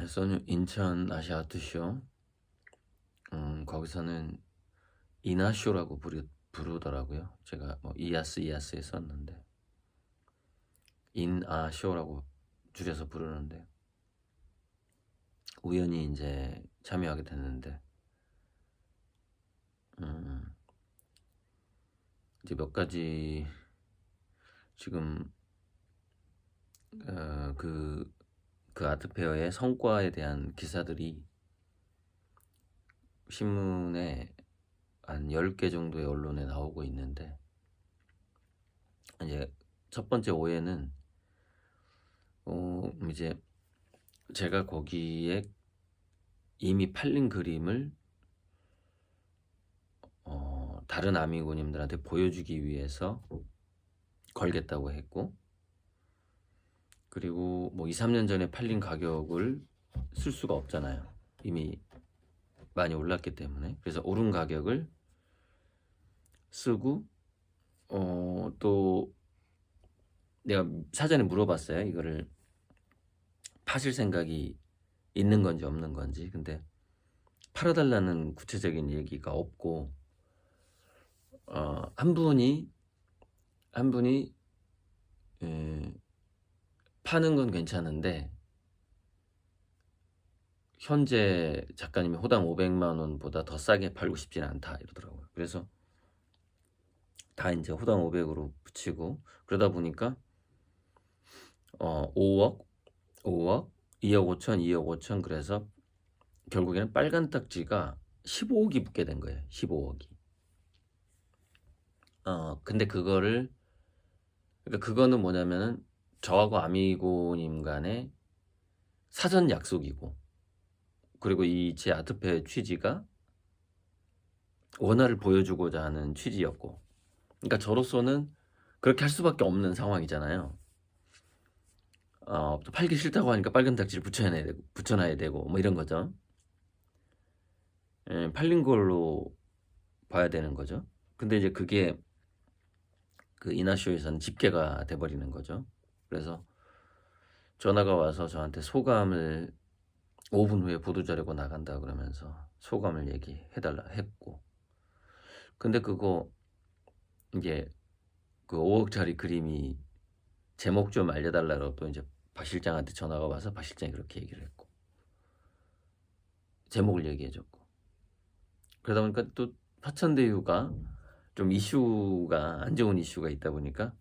에서는 인천 아시아아트쇼. 거기서는 이나쇼라고 부르더라고요. 제가 뭐 이아스에 썼는데 인아쇼라고 줄여서 부르는데, 우연히 이제 참여하게 됐는데, 음, 이제 몇 가지 지금 그 아트페어의 성과에 대한 기사들이 신문에 한 10개 정도의 언론에 나오고 있는데, 이제 첫 번째 오해는 이제 제가 거기에 이미 팔린 그림을 다른 아미고님들한테 보여주기 위해서 걸겠다고 했고, 그리고 뭐 2, 3년 전에 팔린 가격을 쓸 수가 없잖아요. 이미 많이 올랐기 때문에. 그래서 오른 가격을 쓰고, 또 내가 사전에 물어봤어요. 이거를 파실 생각이 있는 건지 없는 건지. 근데 팔아달라는 구체적인 얘기가 없고, 한 분이 파는 건 괜찮은데 현재 작가님이 호당 500만 원보다 더 싸게 팔고 싶지는 않다 이러더라고요. 그래서 다 이제 호당 500으로 붙이고, 그러다 보니까 5억, 5억, 2억 5천, 2억 5천, 그래서 결국에는 빨간 딱지가 15억이 붙게 된 거예요. 15억이. 근데 그거를, 그러니까 그거는 뭐냐면은 저하고 아미고님 간의 사전 약속이고, 그리고 이 제 아트페어의 취지가 원화를 보여주고자 하는 취지였고, 그러니까 저로서는 그렇게 할 수밖에 없는 상황이잖아요. 또 팔기 싫다고 하니까 빨간 딱지를 붙여놔야 되고 뭐 이런 거죠. 팔린 걸로 봐야 되는 거죠. 근데 이제 그게 그 이나쇼에서는 집계가 돼버리는 거죠. 그래서 전화가 와서 저한테 소감을 5분 후에 보도자료가 나간다 그러면서 소감을 얘기해달라 했고, 근데 그거 이제 그 5억짜리 그림이 제목 좀 알려달라고 또 이제 박 실장한테 전화가 와서 박 실장이 그렇게 얘기를 했고, 제목을 얘기해줬고, 그러다 보니까 또 화천대유가 좀 이슈가 안 좋은 이슈가 있다 보니까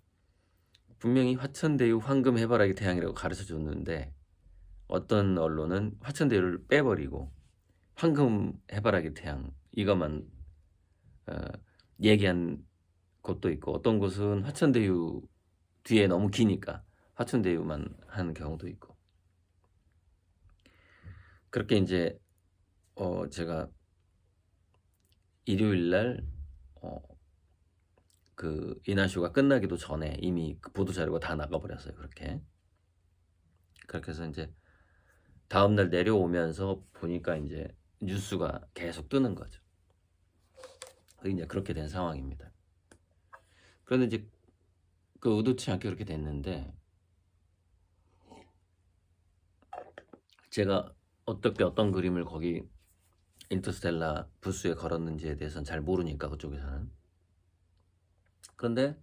분명히 화천대유 황금 해바라기 태양이라고 가르쳐 줬는데, 어떤 언론은 화천대유를 빼버리고 황금 해바라기 태양 이것만 얘기한 곳도 있고, 어떤 곳은 화천대유 뒤에 너무 기니까 화천대유만 하는 경우도 있고, 그렇게 이제 제가 일요일 날 그 이나쇼가 끝나기도 전에 이미 그 보도 자료가 다 나가버렸어요. 그렇게 해서 이제 다음날 내려오면서 보니까 이제 뉴스가 계속 뜨는 거죠. 이제 그렇게 된 상황입니다. 그런데 이제 그 의도치 않게 그렇게 됐는데, 제가 어떻게 어떤 그림을 거기 인터스텔라 부스에 걸었는지에 대해서는 잘 모르니까 그쪽에서는. 그런데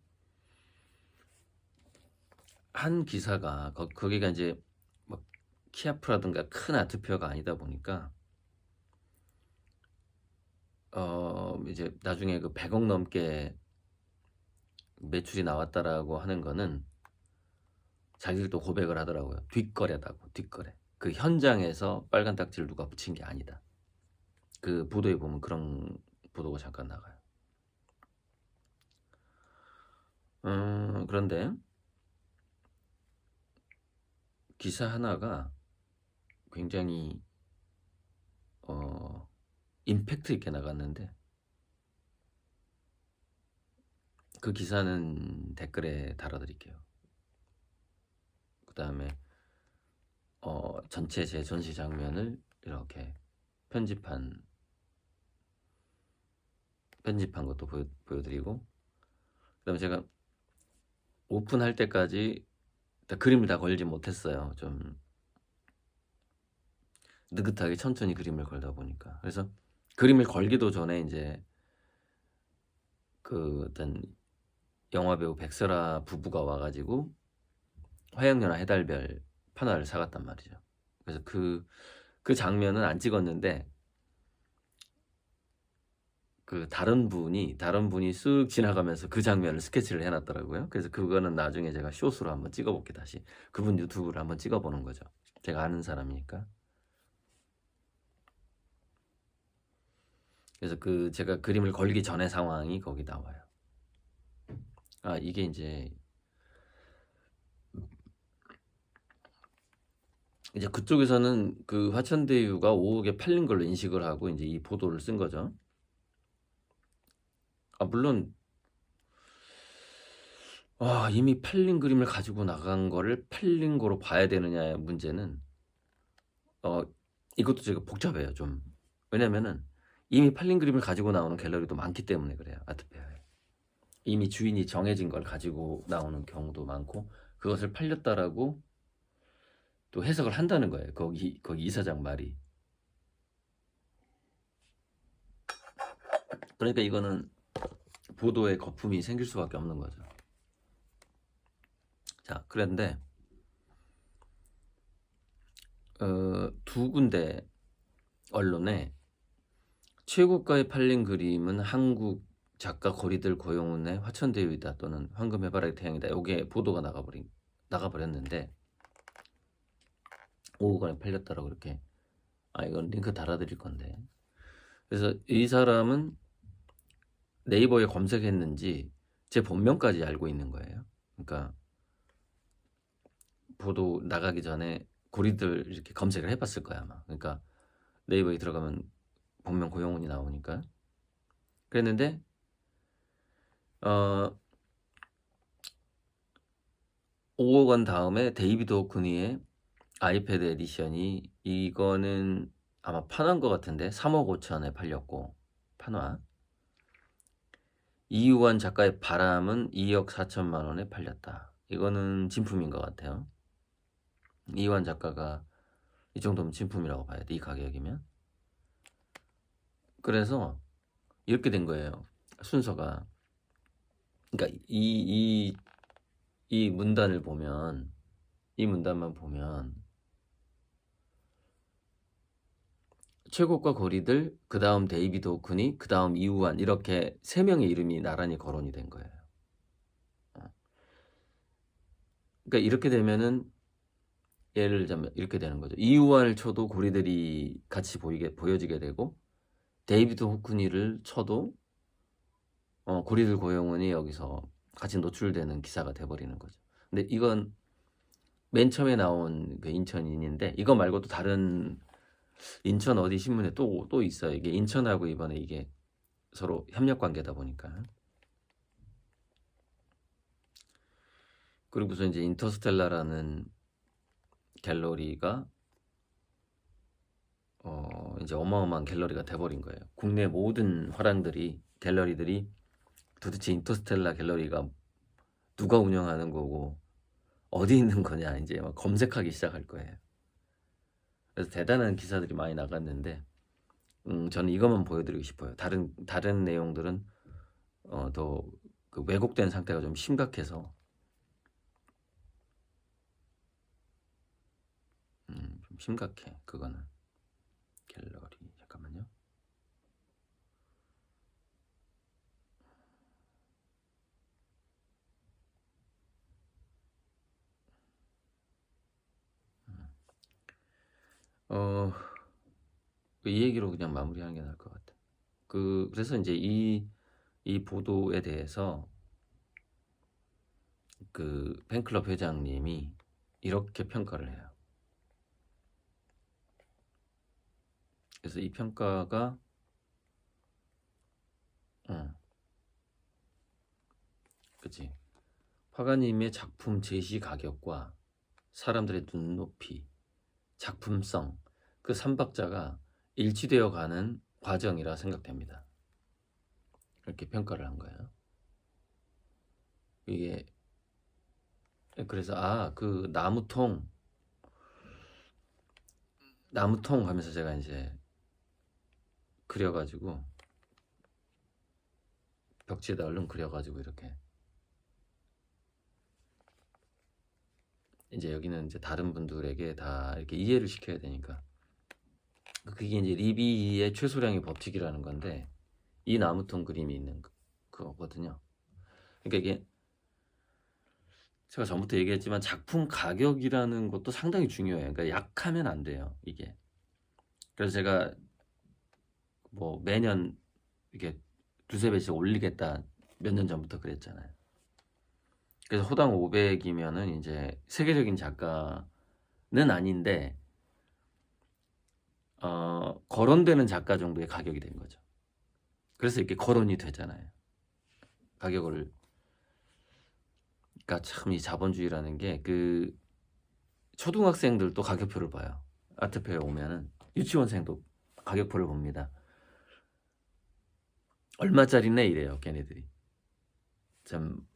한 기사가 거기가 이제 뭐 키아프라든가 큰 아트페어가 아니다 보니까 이제 나중에 그 100억 넘게 매출이 나왔다라고 하는 거는 자기들도 고백을 하더라고요. 뒷거래다고, 뒷거래. 그 현장에서 빨간 딱지를 누가 붙인 게 아니다. 그 보도에 보면 그런 보도가 잠깐 나가요. 그런데 기사 하나가 굉장히 임팩트 있게 나갔는데, 그 기사는 댓글에 달아드릴게요. 그 다음에 전체 제 전시 장면을 이렇게 편집한 것도 보여드리고, 그 다음에 제가 오픈할 때까지 그림을 다 걸지 못했어요. 좀 느긋하게 천천히 그림을 걸다 보니까. 그래서 그림을 걸기도 전에 이제 그 어떤 영화배우 백설아 부부가 와 가지고 화양연화 해달별 판화를 사 갔단 말이죠. 그래서 그 장면은 안 찍었는데 그 다른 분이 쓱 지나가면서 그 장면을 스케치를 해 놨더라고요. 그래서 그거는 나중에 제가 숏으로 한번 찍어 볼게 다시. 그분 유튜브를 한번 찍어 보는 거죠. 제가 아는 사람이니까. 그래서 그 제가 그림을 걸기 전의 상황이 거기 나와요. 아 이게 인제 이제 그쪽에서는 그 화천대유가 5억에 팔린 걸로 인식을 하고 인제 이 보도를 쓴 거죠. 아 물론 이미 팔린 그림을 가지고 나간 거를 팔린 거로 봐야 되느냐의 문제는 이것도 제가 복잡해요 좀. 왜냐면은 이미 팔린 그림을 가지고 나오는 갤러리도 많기 때문에 그래요 아트페어에. 이미 주인이 정해진 걸 가지고 나오는 경우도 많고 그것을 팔렸다라고 또 해석을 한다는 거예요 거기 이사장 말이. 그러니까 이거는 보도에 거품이 생길 수밖에 없는 거죠. 자 그런데 두 군데 언론에 최고가에 팔린 그림은 한국 작가 거리들 고용운의 화천대유이다 또는 황금 해바라기 태양이다. 요게 보도가 나가버렸는데 5억 원에 팔렸다라고 이렇게. 이건 링크 달아드릴 건데. 그래서 이 사람은 네이버에 검색했는지 제 본명까지 알고 있는 거예요. 그러니까 보도 나가기 전에 고리들 이렇게 검색을 해봤을 거야 아마. 그러니까 네이버에 들어가면 본명 고용운이 나오니까. 그랬는데 5억 원 다음에 데이비드 호크니의 아이패드 에디션이 이거는 아마 판화인 것 같은데 3억 5천에 팔렸고 판화. 이유환 작가의 바람은 2억 4천만 원에 팔렸다. 이거는 진품인 것 같아요. 이유환 작가가 이 정도면 진품이라고 봐야 돼. 이 가격이면. 그래서 이렇게 된 거예요. 순서가. 그러니까 이 문단을 보면 이 문단만 보면 최고가 고리들, 그 다음 데이비드 호크니, 그 다음 이우환 이렇게 세 명의 이름이 나란히 거론이 된 거예요. 그러니까 이렇게 되면은 예를 들자면 이렇게 되는 거죠. 이우환을 쳐도 고리들이 같이 보여지게 되고 데이비드 호크니를 쳐도 고리들 고용운이 여기서 같이 노출되는 기사가 돼버리는 거죠. 근데 이건 맨 처음에 나온 그 인천인인데 이거 말고도 다른 인천 어디 신문에 또 있어요. 이게 인천하고 이번에 이게 서로 협력 관계다 보니까. 그리고서 이제 인터스텔라라는 갤러리가 이제 어마어마한 갤러리가 돼버린 거예요. 국내 모든 갤러리들이 도대체 인터스텔라 갤러리가 누가 운영하는 거고 어디 있는 거냐 이제 막 검색하기 시작할 거예요. 그래서 대단한 기사들이 많이 나갔는데 저는 이것만 보여드리고 싶어요. 다른 내용들은 더 그 왜곡된 상태가 좀 심각해서 좀 심각해 그거는. 갤러리 잠깐만요. 이 얘기로 그냥 마무리하는 게 나을 것 같아. 그래서 이제 이 보도에 대해서 그 팬클럽 회장님이 이렇게 평가를 해요. 그래서 이 평가가 그치. 화가님의 작품 제시 가격과 사람들의 눈높이, 작품성 그 3박자가 일치되어 가는 과정이라 생각됩니다. 이렇게 평가를 한 거예요. 이게 그래서 그 나무통 나무통 하면서 제가 이제 그려가지고 벽지에다 얼른 그려가지고 이렇게 이제 여기는 이제 다른 분들에게 다 이렇게 이해를 시켜야 되니까 그게 이제 리비의 최소량의 법칙이라는 건데 이 나무통 그림이 있는 그거거든요. 그러니까 이게 제가 전부터 얘기했지만 작품 가격이라는 것도 상당히 중요해요. 그러니까 약하면 안 돼요, 이게. 그래서 제가 뭐 매년 이렇게 두세 배씩 올리겠다 몇 년 전부터 그랬잖아요. 그래서 호당 500이면은 이제 세계적인 작가는 아닌데 거론되는 작가 정도의 가격이 된 거죠. 그래서 이렇게 거론이 되잖아요. 가격을. 그러니까 참 이 자본주의라는 게 그 초등학생들도 가격표를 봐요. 아트페어에 오면은 유치원생도 가격표를 봅니다. 얼마짜리네 이래요, 걔네들이. 참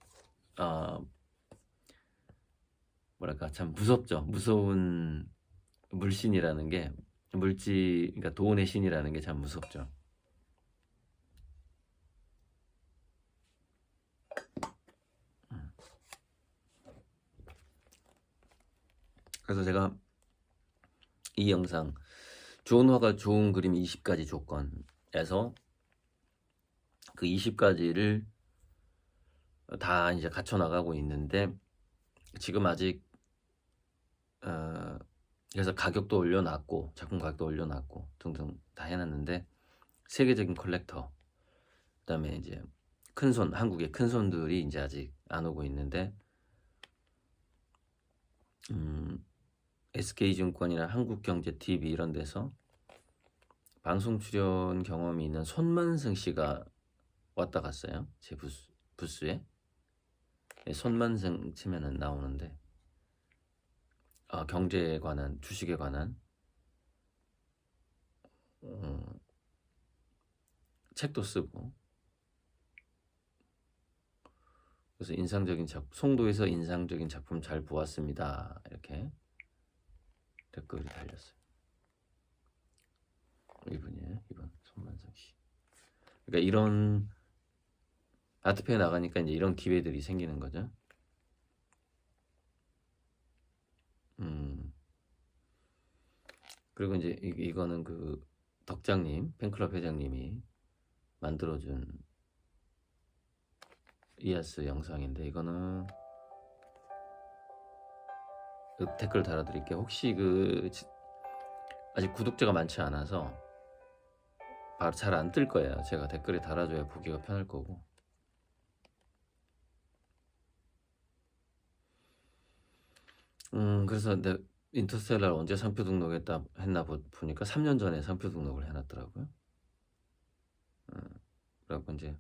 뭐랄까 참 무섭죠. 무서운 물신이라는 게 그러니까 돈의 신이라는 게 참 무섭죠. 그래서 제가 이 영상 좋은 화가 좋은 그림 20가지 조건에서 그 20가지를 다 이제 갖춰 나가고 있는데 지금 아직 그래서 가격도 올려놨고 작품 가격도 올려놨고 등등 다 해놨는데 세계적인 컬렉터 그다음에 이제 큰손 한국의 큰손들이 이제 아직 안 오고 있는데 SK증권이나 한국경제TV 이런 데서 방송 출연 경험이 있는 손만승 씨가 왔다 갔어요. 제 부스에 손만승 치면은 나오는데 경제에 관한 주식에 관한 책도 쓰고 그래서 송도에서 인상적인 작품 잘 보았습니다. 이렇게 댓글이 달렸어요. 이분이에요. 이분 손만승 씨. 그러니까 이런 아트페어 나가니까 이제 이런 기회들이 생기는 거죠. 그리고 이제 이거는 그 덕장님 팬클럽 회장님이 만들어준 이아스 영상인데 이거는 댓글 달아드릴게요. 혹시 아직 구독자가 많지 않아서 바로 잘 안 뜰 거예요. 제가 댓글에 달아줘야 보기가 편할 거고. 그래서 인터스텔라를 언제 상표 했나 보니까 3년 전에 상표 등록을 해놨더라고요. 그래갖고 이제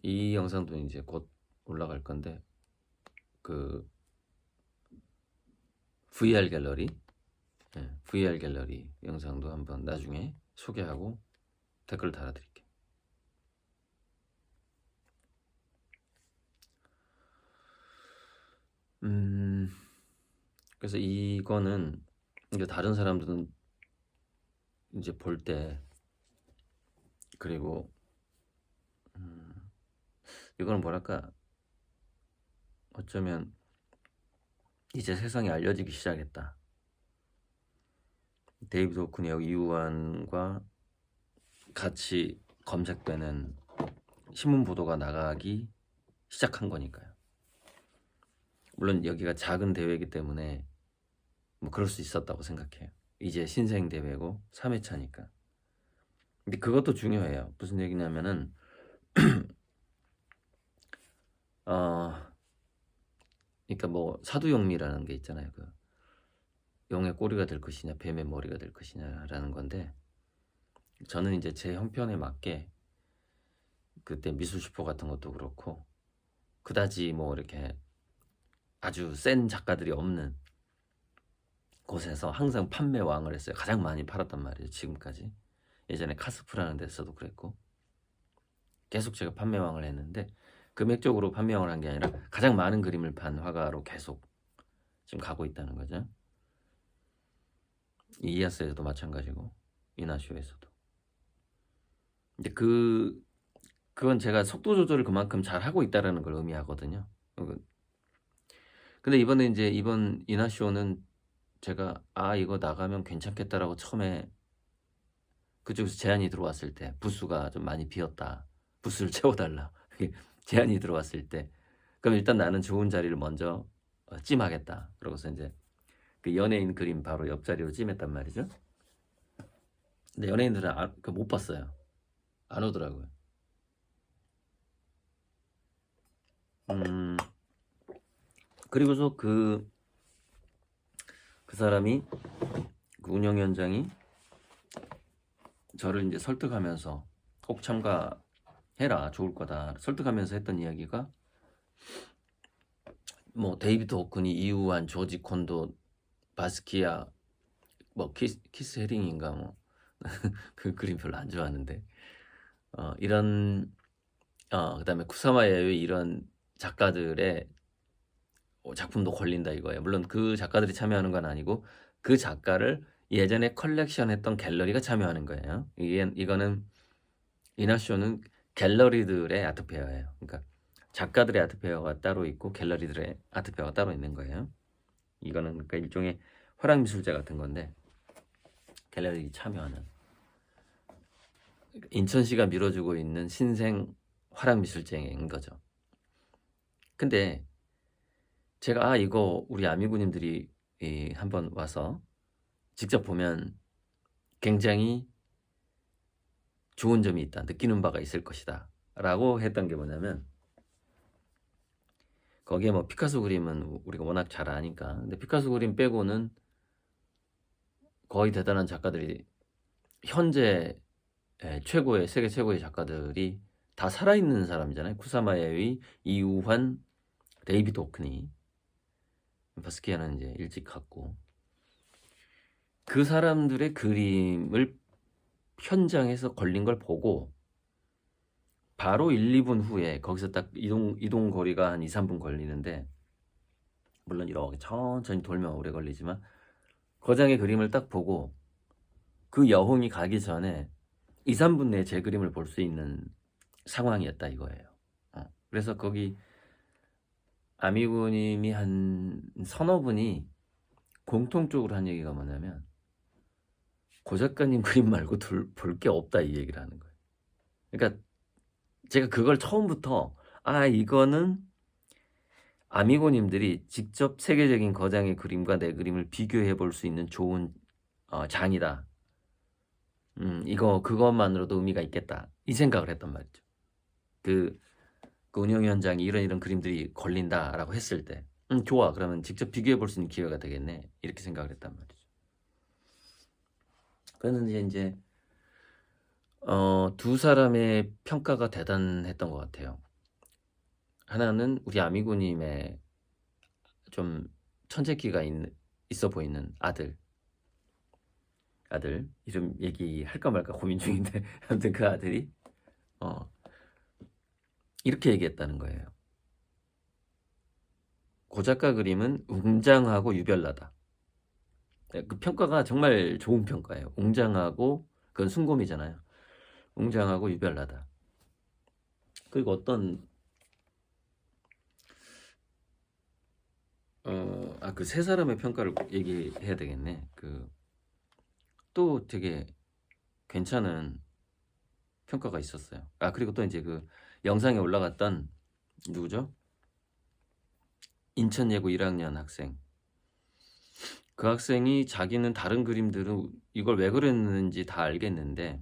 이 영상도 이제 곧 올라갈 건데 그 VR 갤러리 VR 갤러리 영상도 한번 나중에 소개하고 댓글 달아드릴게요. 그래서 이거는 이제 다른 사람들은 이제 볼 때 그리고 이거는 뭐랄까 어쩌면 이제 세상에 알려지기 시작했다. 데이비드 호크니하고 이우환과 같이 검색되는 신문 보도가 나가기 시작한 거니까요. 물론 여기가 작은 대회이기 때문에 뭐 그럴 수 있었다고 생각해요. 이제 신생 대회고 3회차니까. 근데 그것도 중요해요. 무슨 얘기냐면은 그러니까 뭐 사두영미라는 게 있잖아요. 그 용의 꼬리가 될 것이냐 뱀의 머리가 될 것이냐라는 건데 저는 이제 제 형편에 맞게 그때 미술슈퍼 같은 것도 그렇고 그다지 뭐 이렇게 아주 센 작가들이 없는 곳에서 항상 판매 왕을 했어요. 가장 많이 팔았단 말이에요. 지금까지. 예전에 카스프라는 데서도 그랬고 계속 제가 판매 왕을 했는데 금액적으로 판매 왕을 한 게 아니라 가장 많은 그림을 판 화가로 계속 지금 가고 있다는 거죠. 이에서도 마찬가지고 이나쇼에서도. 근데 그건 제가 속도 조절을 그만큼 잘 하고 있다라는 걸 의미하거든요. 근데 이번에 이제 이번 이나쇼는 제가 이거 나가면 괜찮겠다라고 처음에 그쪽에서 제안이 들어왔을 때 부스가 좀 많이 비었다. 부스를 채워달라. 제안이 들어왔을 때 그럼 일단 나는 좋은 자리를 먼저 찜하겠다. 그러고서 이제 그 연예인 그림 바로 옆자리로 찜했단 말이죠. 근데 연예인들은 못 봤어요. 안 오더라고요. 그리고서 그 사람이 그 운영위원장이 저를 이제 설득하면서 꼭 참가해라, 좋을 거다 설득하면서 했던 이야기가 뭐 데이비드 호크니, 이우한, 조지 콘도, 바스키아, 뭐 키스 헤링인가 뭐 그 그림 별로 안 좋아하는데 이런 그다음에 쿠사마 야요이 이런 작가들의 작품도 걸린다 이거예요. 물론 그 작가들이 참여하는 건 아니고 그 작가를 예전에 컬렉션했던 갤러리가 참여하는 거예요. 이거는 이나쇼는 갤러리들의 아트페어예요. 그러니까 작가들의 아트페어가 따로 있고 갤러리들의 아트페어가 따로 있는 거예요. 이거는 그러니까 일종의 화랑미술제 같은 건데 갤러리 참여하는 인천시가 밀어주고 있는 신생 화랑미술제인 거죠. 근데 제가 이거 우리 아미구님들이 한번 와서 직접 보면 굉장히 좋은 점이 있다, 느끼는 바가 있을 것이다 라고 했던 게 뭐냐면 거기에 뭐 피카소 그림은 우리가 워낙 잘 아니까 근데 피카소 그림 빼고는 거의 대단한 작가들이 현재 세계 최고의 작가들이 다 살아있는 사람이잖아요. 쿠사마 야요이, 이우환, 데이비드 호크니, 바스키아는 이제 일찍 갔고 그 사람들의 그림을 현장에서 걸린 걸 보고 바로 1, 2분 후에 거기서 딱 이동 거리가 한 2, 3분 걸리는데 물론 이렇게 천천히 돌면 오래 걸리지만 거장의 그림을 딱 보고 그 여홍이 가기 전에 2, 3분 내에 제 그림을 볼 수 있는 상황이었다 이거예요. 그래서 거기 아미고님이 한 서너 분이 공통적으로 한 얘기가 뭐냐면 고 작가님 그림 말고 볼 게 없다 이 얘기를 하는 거예요. 그러니까 제가 그걸 처음부터 이거는 아미고님들이 직접 세계적인 거장의 그림과 내 그림을 비교해 볼 수 있는 좋은 장이다. 그것만으로도 의미가 있겠다. 이 생각을 했단 말이죠. 그 운영위원장이 이런 그림들이 걸린다라고 했을 때 좋아. 그러면 직접 비교해 볼 수 있는 기회가 되겠네. 이렇게 생각을 했단 말이죠. 그랬는데 이제 두 사람의 평가가 대단했던 것 같아요. 하나는 우리 아미고님의 좀 천재기가 있어 보이는 아들 이름 얘기할까 말까 고민 중인데 아무튼 그 아들이 이렇게 얘기했다는 거예요. 고 작가 그림은 웅장하고 유별나다. 그 평가가 정말 좋은 평가예요. 웅장하고 그건 순곰이잖아요. 웅장하고 유별나다. 그리고 어떤 그 세 사람의 평가를 얘기해야 되겠네. 또 되게 괜찮은 평가가 있었어요. 그리고 또 이제 그 영상에 올라갔던 누구죠? 인천예고 1학년 학생. 그 학생이 자기는 다른 그림들은 이걸 왜 그랬는지 다 알겠는데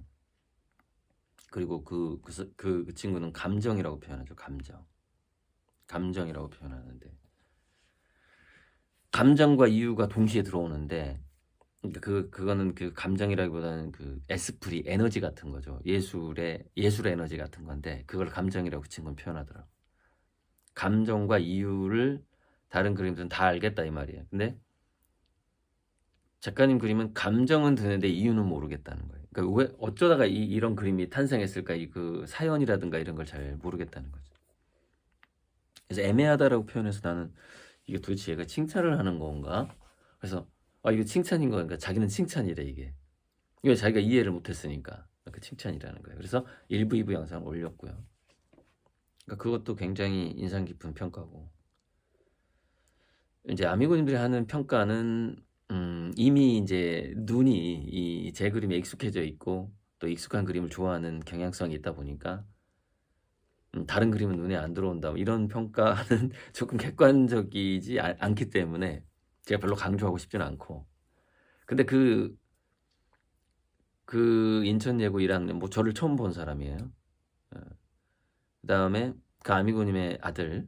그리고 그 친구는 감정이라고 표현하죠. 감정이라고 표현하는데 감정과 이유가 동시에 들어오는데 그거는 그 감정이라기보다는 그 에스프리 에너지 같은 거죠. 예술의 에너지 같은 건데 그걸 감정이라고 그 친구는 표현하더라고. 감정과 이유를 다른 그림들은 다 알겠다 이 말이에요. 근데 작가님 그림은 감정은 드는데 이유는 모르겠다는 거예요. 그러니까 왜 어쩌다가 이런 그림이 탄생했을까 그 사연이라든가 이런 걸 잘 모르겠다는 거죠. 그래서 애매하다라고 표현해서 나는 이게 도대체 얘가 칭찬을 하는 건가? 그래서 이거 칭찬인 거니까 자기는 칭찬이래 이게. 이거 자기가 이해를 못했으니까 그 칭찬이라는 거예요. 그래서 1부, 2부 영상을 올렸고요. 그러니까 그것도 굉장히 인상 깊은 평가고. 이제 아미고님들이 하는 평가는 이미 이제 눈이 이 제 그림에 익숙해져 있고 또 익숙한 그림을 좋아하는 경향성이 있다 보니까 다른 그림은 눈에 안 들어온다 이런 평가는 조금 객관적이지 않기 때문에 제가 별로 강조하고 싶지는 않고. 근데 그 인천예고 1학년 뭐 저를 처음 본 사람이에요. 그다음에 그 아미고님의 아들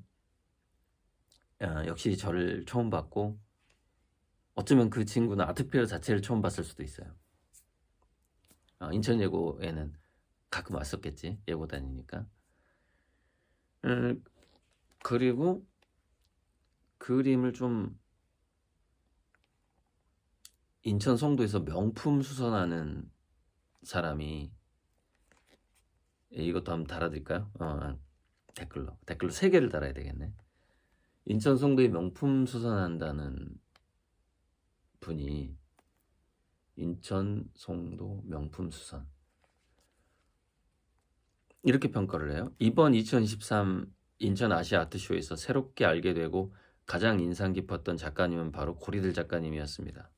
역시 저를 처음 봤고, 어쩌면 그 친구는 아트페어 자체를 처음 봤을 수도 있어요. 인천예고에는 가끔 왔었겠지, 예고 다니니까. 그리고 그림을 좀 인천 송도에서 명품 수선하는 사람이, 이것도 한번 달아드릴까요? 댓글로 3개를 달아야 되겠네. 인천 송도에 명품 수선한다는 분이 인천 송도 명품 수선 이렇게 평가를 해요. 이번 2023 인천 아시아 아트쇼에서 새롭게 알게 되고 가장 인상 깊었던 작가님은 바로 고리들 작가님이었습니다.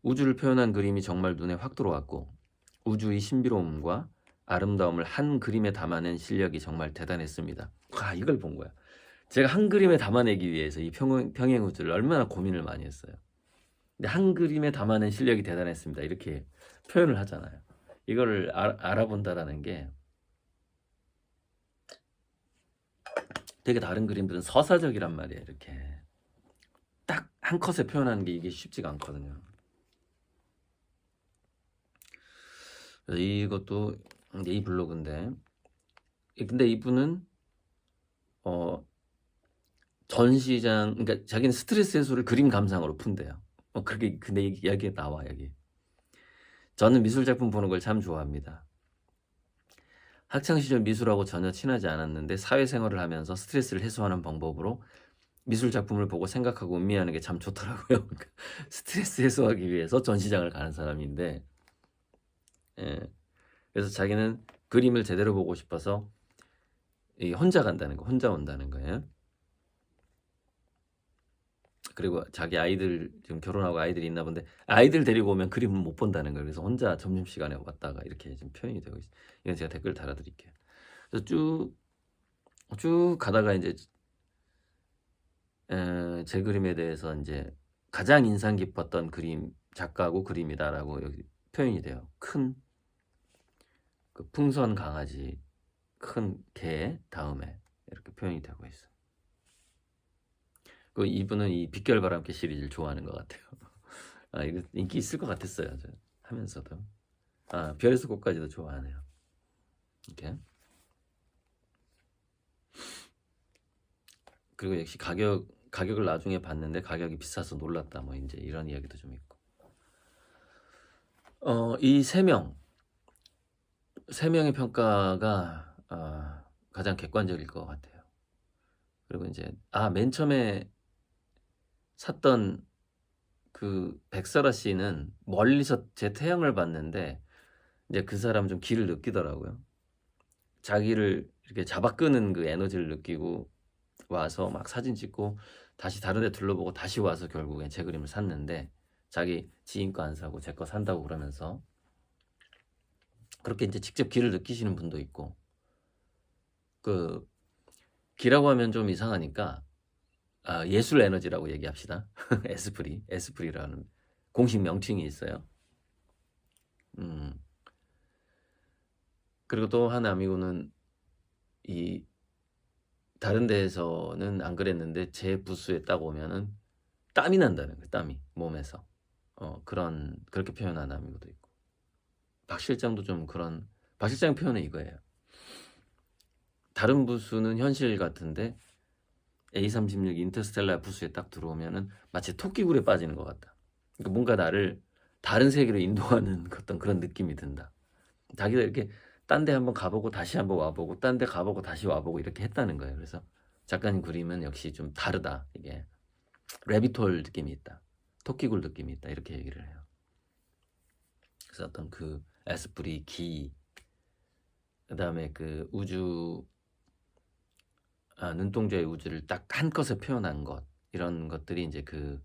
우주를 표현한 그림이 정말 눈에 확 들어왔고 우주의 신비로움과 아름다움을 한 그림에 담아낸 실력이 정말 대단했습니다. 이걸 본 거야. 제가 한 그림에 담아내기 위해서 이 평행우주를 얼마나 고민을 많이 했어요. 근데 한 그림에 담아낸 실력이 대단했습니다. 이렇게 표현을 하잖아요. 이거를 알아본다라는 게 되게 다른 그림들은 서사적이란 말이에요. 이렇게 딱 한 컷에 표현하는 게 이게 쉽지가 않거든요. 그래서 이것도 이 블로그인데, 근데 이분은 전시장, 그러니까 자기는 스트레스 해소를 그림 감상으로 푼대요. 그렇게 근데 이야기에 나와 여기. 저는 미술 작품 보는 걸 참 좋아합니다. 학창 시절 미술하고 전혀 친하지 않았는데 사회생활을 하면서 스트레스를 해소하는 방법으로 미술 작품을 보고 생각하고 음미하는 게 참 좋더라고요. 스트레스 해소하기 위해서 전시장을 가는 사람인데, 그래서 자기는 그림을 제대로 보고 싶어서 혼자 간다는 거, 혼자 온다는 거예요. 그리고 자기 아이들 지금 결혼하고 아이들이 있나 본데 아이들 데리고 오면 그림은 못 본다는 거예요. 그래서 혼자 점심시간에 왔다가 이렇게 지금 표현이 되고 있어요. 이건 제가 댓글 달아드릴게요. 그래서 쭉 가다가 이제 제 그림에 대해서 이제 가장 인상 깊었던 그림 작가고 그림이다라고 여기 표현이 돼요. 큰 그 풍선 강아지, 큰 개 다음에 이렇게 표현이 되고 있어요. 그 이분은 이 빛결바람개 시리즈를 좋아하는 것 같아요. 이거 인기 있을 것 같았어요. 저 하면서도. 별에서 꽃까지도 좋아하네요. 이렇게. 그리고 역시 가격을 나중에 봤는데 가격이 비싸서 놀랐다. 뭐 이제 이런 이야기도 좀 있고. 이 세 명의 평가가 가장 객관적일 것 같아요. 그리고 이제 맨 처음에 샀던 그 백설아 씨는 멀리서 제 태양을 봤는데 이제 그 사람 좀 기를 느끼더라고요. 자기를 이렇게 잡아 끄는 그 에너지를 느끼고 와서 막 사진 찍고 다시 다른 데 둘러보고 다시 와서 결국엔 제 그림을 샀는데 자기 지인 거 안 사고 제 거 산다고 그러면서 그렇게 이제 직접 기를 느끼시는 분도 있고, 그 기라고 하면 좀 이상하니까 예술 에너지라고 얘기합시다. 에스프리라는 공식 명칭이 있어요. 그리고 또 하나 아미고는 이 다른 데에서는 안 그랬는데 제 부스에 딱 오면은 땀이 난다는 거예요. 땀이 몸에서. 그렇게 표현하는 아미고도 있고. 박 실장도 좀 그런, 박 실장 표현은 이거예요. 다른 부스는 현실 같은데 A36 인터스텔라 부스에 딱 들어오면은 마치 토끼굴에 빠지는 것 같다. 그러니까 뭔가 나를 다른 세계로 인도하는 어떤 그런 느낌이 든다. 자기가 이렇게 딴 데 한번 가보고 다시 한번 와보고 딴 데 가보고 다시 와보고 이렇게 했다는 거예요. 그래서 작가님 그림은 역시 좀 다르다. 이게 레비톨 느낌이 있다. 토끼굴 느낌이 있다 이렇게 얘기를 해요. 그래서 어떤 그 에스프리, 기, 그다음에 그 우주, 눈동자의 우주를 딱 한껏에 표현한 것, 이런 것들이 이제 그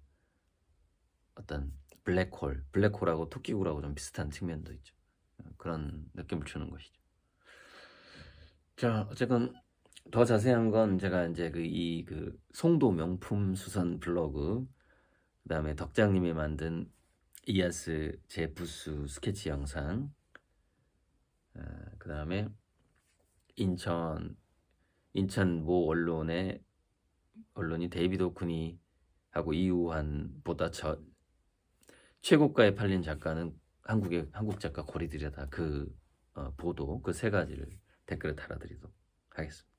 어떤 블랙홀하고 토끼굴하고 좀 비슷한 측면도 있죠. 그런 느낌을 주는 것이죠. 자, 어쨌건 더 자세한 건 제가 이제 그 송도 명품 수선 블로그, 그다음에 덕장님이 만든 이아스 제 부스 스케치 영상, 그다음에 인천 모 언론이 데이비드 오크니 하고 이우환보다 최고가에 팔린 작가는 한국 작가 고리들이다, 그 보도, 그 세 가지를 댓글에 달아드리도록 하겠습니다.